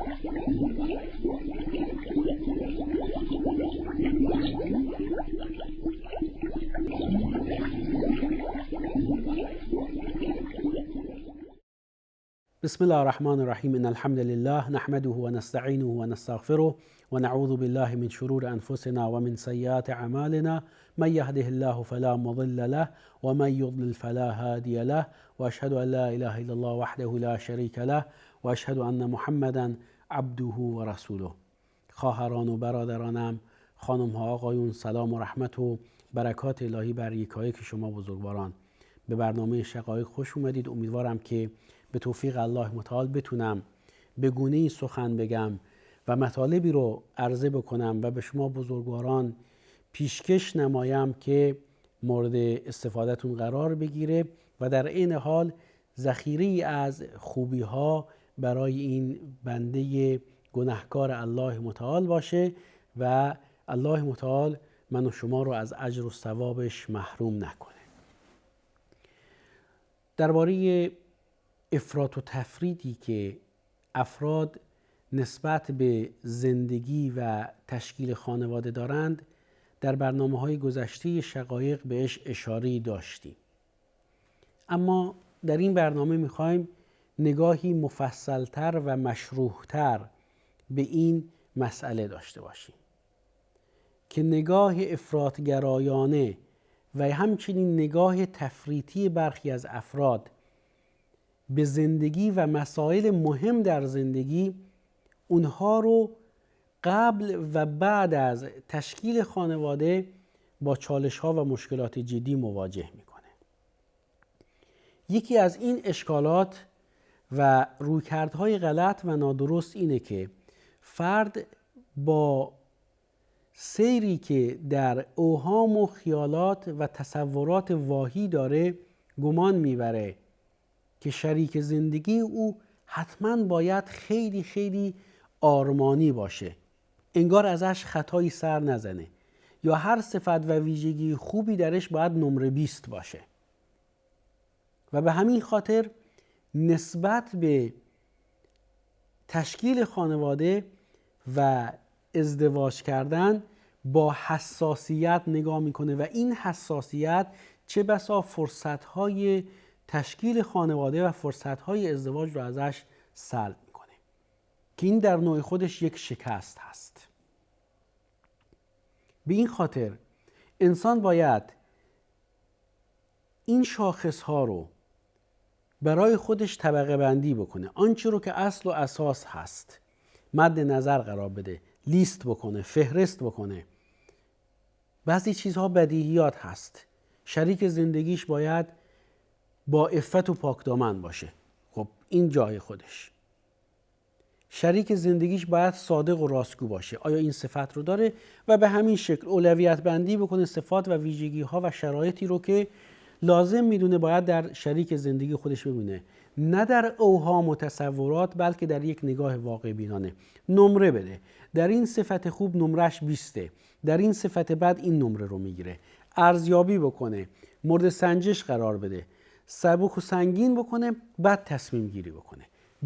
بسم الله الرحمن الرحیم. ان الحمد لله نحمده و نستعینه و نستغفره و نعوذ بالله من شرور انفسنا و من سیئات اعمالنا. من یهده الله فلا مضل له و من یضلل فلا هادی له و اشهد ان لا اله الا الله وحده لا شریک له و اشهد ان محمدا عبده و رسوله. خواهران و برادرانم، خانم ها، آقایون، سلام و رحمت و برکات الهی بر یکایک شما بزرگواران. به برنامه شقایق خوش اومدید. امیدوارم که به توفیق الله متعال بتونم به گونه‌ای سخن بگم و مطالبی رو عرضه بکنم و به شما بزرگواران پیشکش نمایم که مورد استفادهتون قرار بگیره و در عین حال ذخیره‌ای از خوبی‌ها برای این بنده گناهکار الله متعال باشه و الله متعال من و شما رو از اجر و ثوابش محروم نکنه. درباره افراط و تفریطی که افراد نسبت به زندگی و تشکیل خانواده دارند در برنامه‌های گذشته شقایق بهش اشاره‌ای داشتیم، اما در این برنامه می‌خوایم نگاهی مفصل‌تر و مشروح‌تر به این مسئله داشته باشیم که نگاه افراط‌گرایانه و همچنین نگاه تفریطی برخی از افراد به زندگی و مسائل مهم در زندگی اونها رو قبل و بعد از تشکیل خانواده با چالش‌ها و مشکلات جدی مواجه میکنه. یکی از این اشکالات و رویکردهای غلط و نادرست اینه که فرد با سیری که در اوهام و خیالات و تصورات واهی داره گمان میبره که شریک زندگی او حتما باید خیلی خیلی آرمانی باشه، انگار ازش خطایی سر نزنه، یا هر صفت و ویژگی خوبی درش باید نمره 20 باشه و به همین خاطر نسبت به تشکیل خانواده و ازدواج کردن با حساسیت نگاه میکنه و این حساسیت چه بسا فرصتهای تشکیل خانواده و فرصتهای ازدواج رو ازش سلب میکنه که این در نوع خودش یک شکست هست. به این خاطر انسان باید این شاخصها رو برای خودش طبقه بندی بکنه، آنچه رو که اصل و اساس هست مد نظر قرار بده، لیست بکنه، فهرست بکنه. بعضی چیزها بدیهیات هست. شریک زندگیش باید با عفت و پاکدامن باشه، خب این جای خودش. شریک زندگیش باید صادق و راستگو باشه، آیا این صفت رو داره؟ و به همین شکل اولویت بندی بکنه صفات و ویژگی ها و شرایطی رو که لازم میدونه باید در شریک زندگی خودش ببینه، نه در اوهام و تصورات بلکه در یک نگاه واقع بینانه. نمره بده، در این صفت خوب نمرش 20، در این صفت بد این نمره رو میگیره. ارزیابی بکنه، مورد سنجش قرار بده، سبک و سنگین بکنه، بعد تصمیم گیری بکنه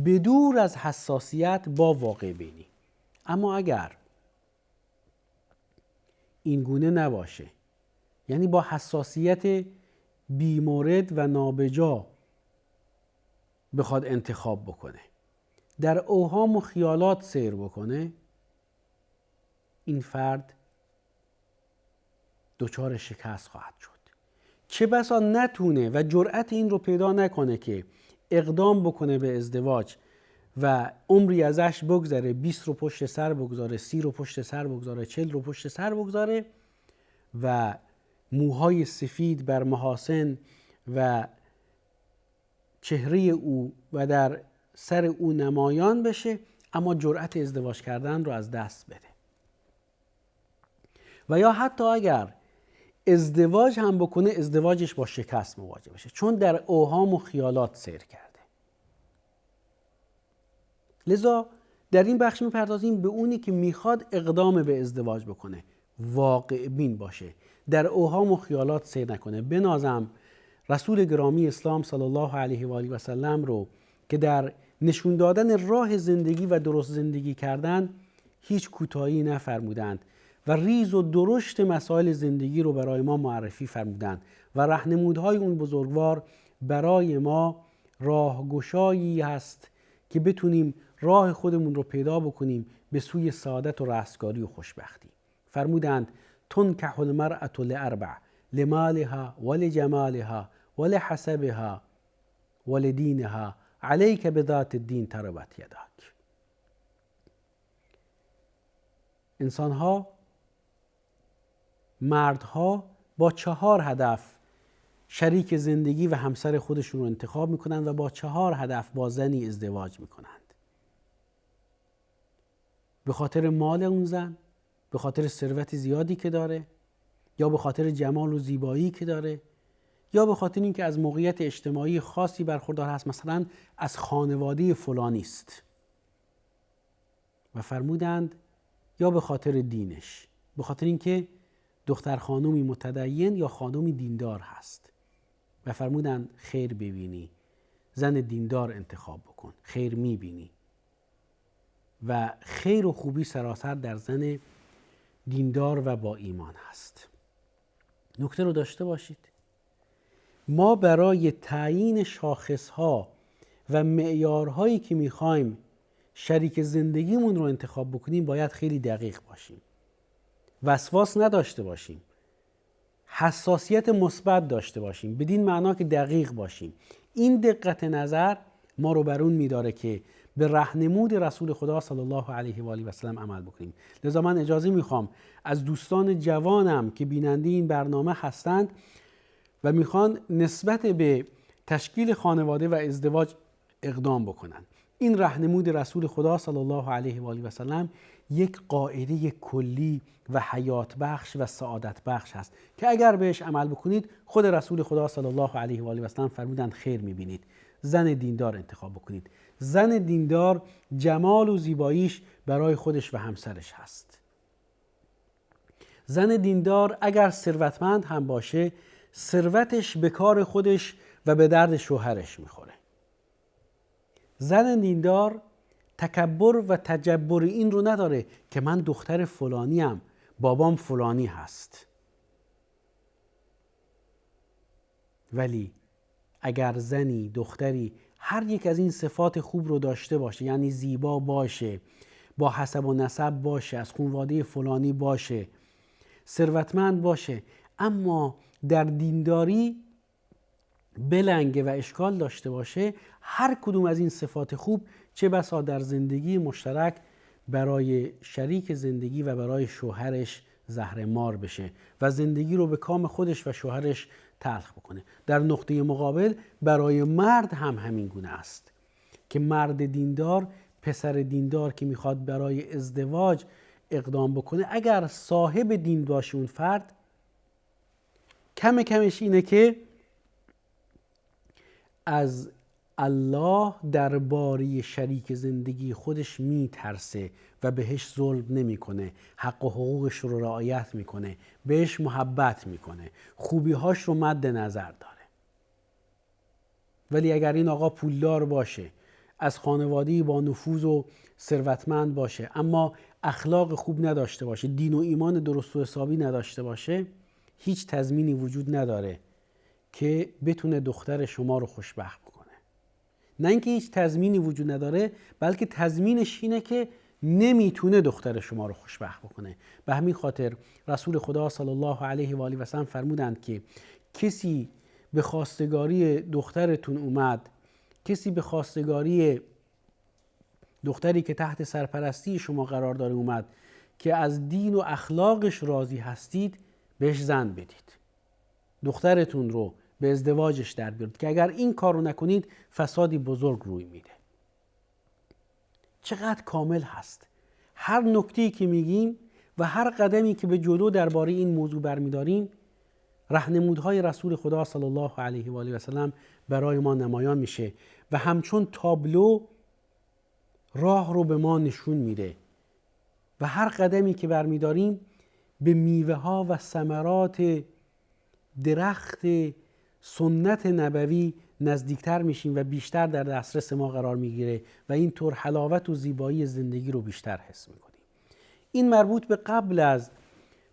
بدور از حساسیت با واقع بینی. اما اگر این گونه نباشه، یعنی با حساسیت بیمورد و نابجا بخواد انتخاب بکنه، در اوهام و خیالات سیر بکنه، این فرد دچار شکست خواهد شد. چه بسا نتونه و جرأت این رو پیدا نکنه که اقدام بکنه به ازدواج و عمری ازش بگذره، 20 رو پشت سر بگذاره، 30 رو پشت سر بگذاره، 40 رو پشت سر بگذاره و موهای سفید بر محاسن و چهره او و در سر او نمایان بشه، اما جرأت ازدواج کردن رو از دست بده. و یا حتی اگر ازدواج هم بکنه، ازدواجش با شکست مواجه بشه، چون در اوهام و خیالات سیر کرده. لذا در این بخش میپردازیم به اونی که میخواد اقدام به ازدواج بکنه، واقع بین باشه، در اوهام و خیالات سیر نکنه. بنازم رسول گرامی اسلام صلی الله علیه و آله و سلم رو که در نشون دادن راه زندگی و درست زندگی کردن هیچ کوتاهی نفرمودند و ریز و درشت مسائل زندگی رو برای ما معرفی فرمودند و راهنمودهای اون بزرگوار برای ما راهگشایی هست که بتونیم راه خودمون رو پیدا بکنیم به سوی سعادت و رستگاری و خوشبختی. فرمودند تنکح المرأة لأربع لمالها ولجمالها ولحسبها ولدینها علیک بذات الدین تربت یداک. انسانها، مردها با 4 هدف شریک زندگی و همسر خودشون رو انتخاب میکنند و با 4 هدف با زنی ازدواج میکنند. به خاطر مال اون زن، به خاطر ثروت زیادی که داره، یا به خاطر جمال و زیبایی که داره، یا به خاطر اینکه از موقعیت اجتماعی خاصی برخوردار هست، مثلا از خانواده فلانی است. و فرمودند یا به خاطر دینش، به خاطر اینکه دختر خانومی متدین یا خانومی دیندار هست. و فرمودند خیر ببینی، زن دیندار انتخاب بکن، خیر میبینی. و خیر و خوبی سراسر در زن دیندار و با ایمان هست. نکته رو داشته باشید، ما برای تعیین شاخصها و معیارهایی که میخوایم شریک زندگیمون رو انتخاب بکنیم باید خیلی دقیق باشیم، وسواس نداشته باشیم، حساسیت مثبت داشته باشیم، بدین معنا که دقیق باشیم. این دقت نظر ما رو بر اون میداره که به راهنمود رسول خدا صلی الله علیه و آله و سلم عمل بکنیم. لذا من اجازه میخوام از دوستان جوانم که بیننده این برنامه هستند و میخوان نسبت به تشکیل خانواده و ازدواج اقدام بکنن، این راهنمود رسول خدا صلی الله علیه و آله و سلم یک قاعده کلی و حیات بخش و سعادت بخش هست که اگر بهش عمل بکنید، خود رسول خدا صلی الله علیه و آله و سلم فرمودند خیر میبینید. زن دیندار انتخاب بکنید. زن دیندار جمال و زیباییش برای خودش و همسرش هست. زن دیندار اگر ثروتمند هم باشه، ثروتش به کار خودش و به درد شوهرش میخوره. زن دیندار تکبر و تجبر این رو نداره که من دختر فلانیم، بابام فلانی هست. ولی اگر زنی، دختری هر یک از این صفات خوب رو داشته باشه، یعنی زیبا باشه، با حسب و نسب باشه، از خانواده فلانی باشه، ثروتمند باشه، اما در دینداری بلنگه و اشکال داشته باشه، هر کدوم از این صفات خوب چه بسا در زندگی مشترک برای شریک زندگی و برای شوهرش زهرمار بشه و زندگی رو به کام خودش و شوهرش تلخ بکنه. در نقطه مقابل برای مرد هم همین گونه است که مرد دیندار، پسر دیندار که میخواد برای ازدواج اقدام بکنه، اگر صاحب دین باشه اون فرد، کمش اینه که از الله درباره شریک زندگی خودش میترسه و بهش ظلم نمیکنه، حق و حقوقش رو رعایت میکنه، بهش محبت میکنه، خوبیهاش رو مد نظر داره. ولی اگر این آقا پولدار باشه، از خانواده‌ای با نفوذ و ثروتمند باشه، اما اخلاق خوب نداشته باشه، دین و ایمان درست و حسابی نداشته باشه، هیچ تضمینی وجود نداره که بتونه دختر شما رو خوشبخت بکنه. نه اینکه هیچ تضمینی وجود نداره، بلکه تضمینش اینه که نمیتونه دختر شما رو خوشبخت بکنه. به همین خاطر رسول خدا صلی الله علیه و آله و سلم فرمودند که کسی به خواستگاری دخترتون اومد، کسی به خواستگاری دختری که تحت سرپرستی شما قرار داره اومد که از دین و اخلاقش راضی هستید، بهش زن بدید، دخترتون رو به ازدواجش در بیارید، که اگر این کار رو نکنید فسادی بزرگ روی میده. چقدر کامل هست هر نکته‌ای که میگیم و هر قدمی که به جلو درباره این موضوع برمیداریم، راهنمودهای رسول خدا صلی الله علیه و آله و سلم برای ما نمایان میشه و همچون تابلو راه رو به ما نشون میده و هر قدمی که برمیداریم به میوه ها و ثمرات درخت سنت نبوی نزدیکتر میشیم و بیشتر در دسترس ما قرار میگیره و اینطور حلاوت و زیبایی زندگی رو بیشتر حس میکنیم. این مربوط به قبل از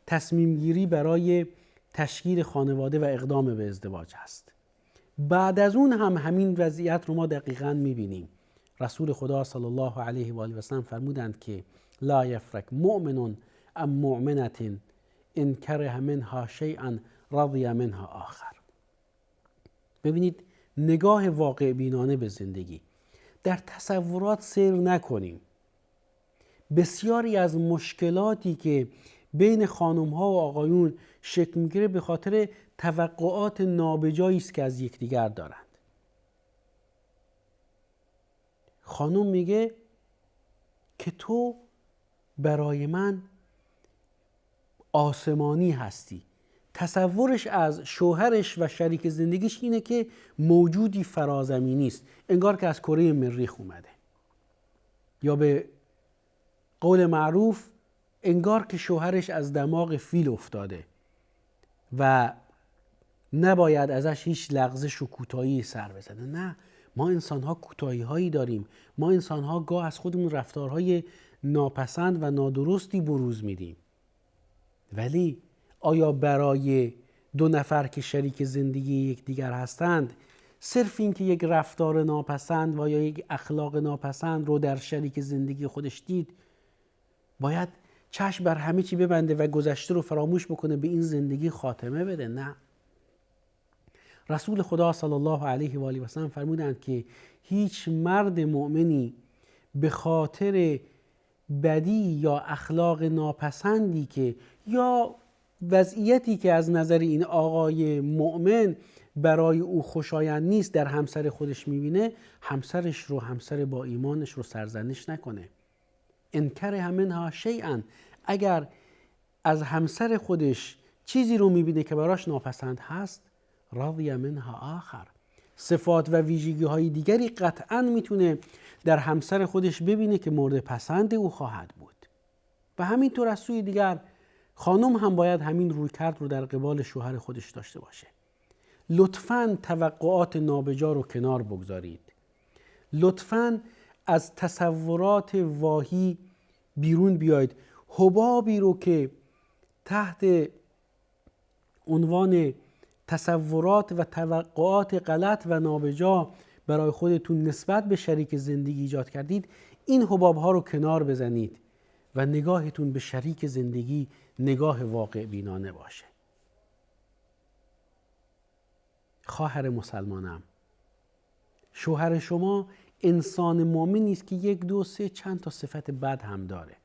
تصمیم گیری برای تشکیل خانواده و اقدام به ازدواج هست. بعد از اون هم همین وضعیت رو ما دقیقاً میبینیم. رسول خدا صلی الله علیه و آله و سلم فرمودند که لا یفرق مؤمن ام مؤمنة ان کره منها شیئا رضی منها آخر. ببینید نگاه واقع بینانه به زندگی. در تصورات سیر نکنیم. بسیاری از مشکلاتی که بین خانم ها و آقایون شکل میگیره به خاطر توقعات نابجایی است که از یکدیگر دارند. خانم میگه که تو برای من آسمانی هستی. تصورش از شوهرش و شریک زندگیش اینه که موجودی فرازمینی است، انگار که از کره مریخ اومده، یا به قول معروف انگار که شوهرش از دماغ فیل افتاده و نباید ازش هیچ لغزش و کوتاهی سر بزنه. نه، ما انسان‌ها کوتاهی‌هایی داریم. ما انسان‌ها گاه از خودمون رفتارهای ناپسند و نادرستی بروز میدیم. ولی آیا برای دو نفر که شریک زندگی یکدیگر هستند صرف این که یک رفتار ناپسند و یا یک اخلاق ناپسند رو در شریک زندگی خودش دید باید چشم بر همه چی ببنده و گذشته رو فراموش بکنه، به این زندگی خاتمه بده؟ نه. رسول خدا صلی الله علیه و آله و سلم فرمودند که هیچ مرد مؤمنی به خاطر بدی یا اخلاق ناپسندی که یا وضعیتی که از نظر این آقای مؤمن برای او خوشایند نیست در همسر خودش میبینه، همسرش رو، همسر با ایمانش رو سرزنش نکنه. انکره منها شیئا، اگر از همسر خودش چیزی رو میبینه که براش ناپسند هست، رضی منها آخر، صفات و ویژگی های دیگری قطعا میتونه در همسر خودش ببینه که مورد پسند او خواهد بود. و همینطور از سوی دیگر خانم هم باید همین رویکرد رو در قبال شوهر خودش داشته باشه. لطفاً توقعات نابجا رو کنار بگذارید. لطفاً از تصورات واهی بیرون بیایید. حبابی رو که تحت عنوان تصورات و توقعات غلط و نابجا برای خودتون نسبت به شریک زندگی ایجاد کردید، این حباب ها رو کنار بزنید و نگاهتون به شریک زندگی نگاه واقع بینانه باشه. خواهر مسلمانم، شوهر شما انسان مؤمنی است که 1 2 3 چند تا صفت بد هم داره.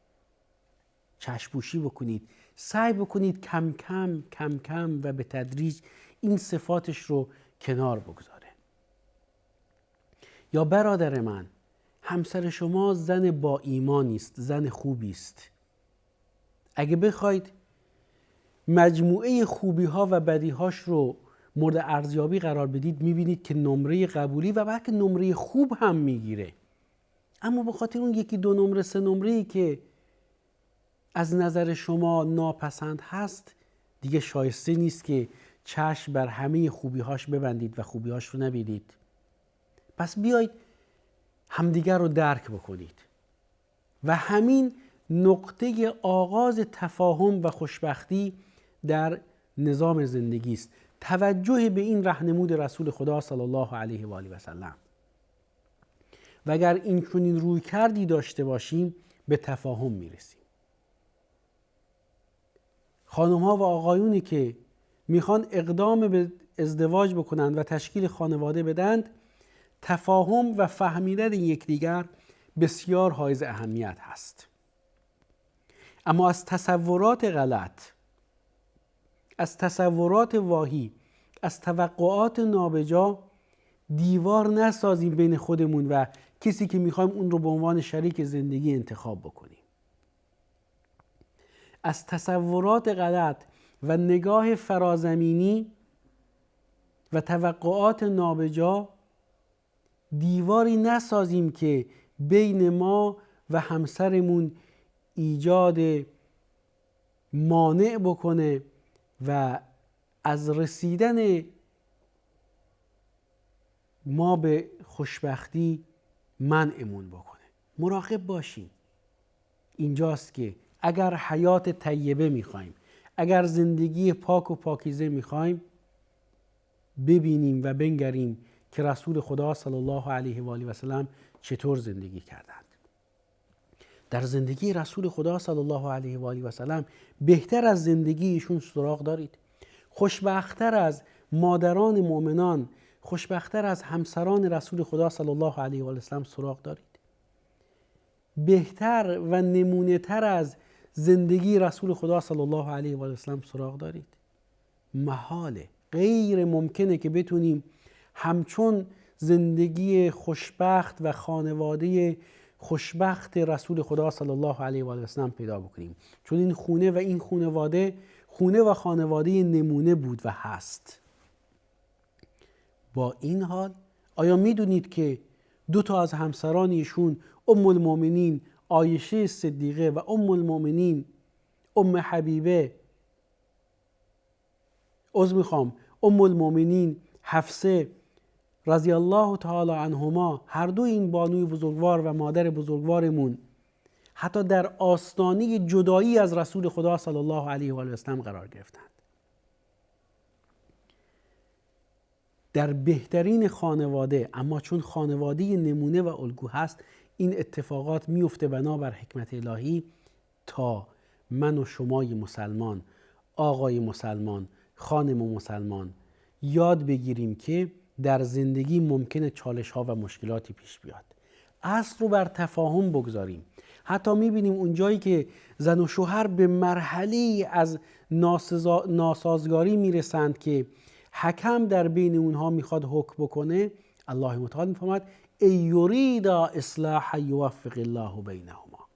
چشم‌پوشی بکنید، سعی بکنید کم کم و به تدریج این صفاتش رو کنار بگذاره. یا برادر من، همسر شما زن با ایمانی است، زن خوبی است. اگه بخواید مجموعه خوبی ها و بدی هاش رو مورد ارزیابی قرار بدید، میبینید که نمره قبولی و بلکه نمره خوب هم میگیره. اما به خاطر اون 1 2 نمره 3 نمره‌ای که از نظر شما ناپسند هست، دیگه شایسته نیست که چشم بر همه خوبی‌هاش ببندید و خوبی‌هاش رو نبینید. پس بیایید همدیگر رو درک بکنید و همین نقطه آغاز تفاهم و خوشبختی در نظام زندگی است. توجه به این راهنمود رسول خدا صلی الله علیه و آله و سلم. و اگر این چنین روی کردی داشته باشیم به تفاهم میرسیم. خانم ها و آقایونی که میخوان اقدام به ازدواج بکنند و تشکیل خانواده بدند، تفاهم و فهمیدن یکدیگر بسیار حائز اهمیت هست. اما از تصورات غلط، از تصورات واهی، از توقعات نابجا دیوار نسازیم بین خودمون و کسی که میخوایم اون رو به عنوان شریک زندگی انتخاب بکنیم. از تصورات غلط و نگاه فرازمینی و توقعات نابجا دیواری نسازیم که بین ما و همسرمون ایجاد مانع بکنه و از رسیدن ما به خوشبختی منعمون بکنه. مراقب باشیم. اینجاست که اگر حیات طیبه میخوایم، اگر زندگی پاک و پاکیزه میخوایم، ببینیم و بنگریم که رسول خدا صلی الله علیه و آله و سلم چطور زندگی کردند. در زندگی رسول خدا صلی الله علیه و آله و سلم بهتر از زندگی ایشون سراغ دارید؟ خوشبخت‌تر از مادران مؤمنان، خوشبخت‌تر از همسران رسول خدا صلی الله علیه و آله و سلم سراغ دارید؟ بهتر و نمونه‌تر از زندگی رسول خدا صلی الله علیه و آله و سلم سراغ دارید؟ محاله، غیر ممکنه که بتونیم همچون زندگی خوشبخت و خانواده خوشبخت رسول خدا صلی الله علیه و آله و سلم پیدا بکنیم، چون این خونه و این خانواده خونه و خانواده نمونه بود و هست. با این حال آیا میدونید که دو تا از همسران ایشون، ام المؤمنین عایشه صدیقه و ام المؤمنین ام حبیبه، ام المؤمنین حفصه رضی الله تعالی عنهما، هر دو این بانوی بزرگوار و مادر بزرگوارمون حتی در آستانه جدایی از رسول خدا صلی الله علیه و آله و سلم قرار گرفتند. در بهترین خانواده، اما چون خانواده نمونه و الگو هست، این اتفاقات میفته بنابر حکمت الهی تا من و شمای مسلمان، آقای مسلمان، خانم مسلمان یاد بگیریم که در زندگی ممکنه چالش ها و مشکلاتی پیش بیاد. اصل رو بر تفاهم بگذاریم. حتی میبینیم اونجایی که زن و شوهر به مرحله از ناسازگاری میرسند که حکم در بین اونها میخواد حکم بکنه، الله متعال میفرماید ای یریدا اصلاح یوفق الله بینهما.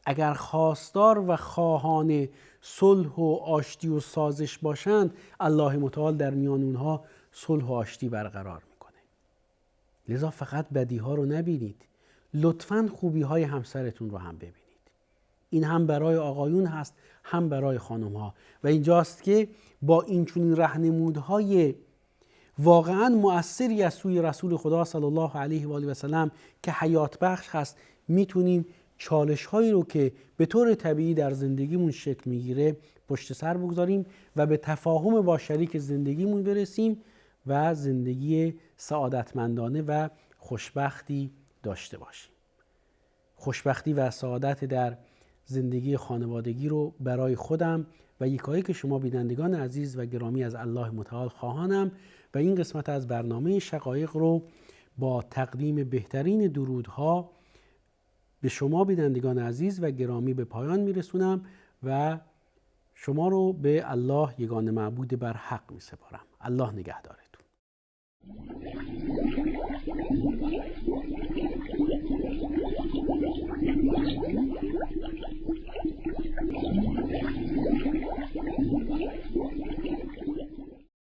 اگر خواستار و خواهان صلح و آشتی و سازش باشند، الله متعال در میان اونها صلح و آشتی برقرار میکنه. لذا فقط بدی ها رو نبینید، لطفاً خوبی های همسرتون رو هم ببینید. این هم برای آقایون هست، هم برای خانم ها. و اینجاست که با این چنین راهنمودهای واقعاً مؤثری از سوی رسول خدا صلی الله علیه و آله و سلم که حیات بخش هست، میتونیم چالش هایی رو که به طور طبیعی در زندگیمون شکل میگیره پشت سر بگذاریم و به تفاهم با شریک زندگیمون برسیم و زندگی سعادتمندانه و خوشبختی داشته باشیم. خوشبختی و سعادت در زندگی خانوادگی رو برای خودم و یکایی که شما بینندگان عزیز و گرامی از الله متعال خواهانم و این قسمت از برنامه شقایق رو با تقدیم بهترین درودها به شما بینندگان عزیز و گرامی به پایان میرسونم و شما رو به الله یگانه معبود بر حق میسپارم. الله نگهدارتون.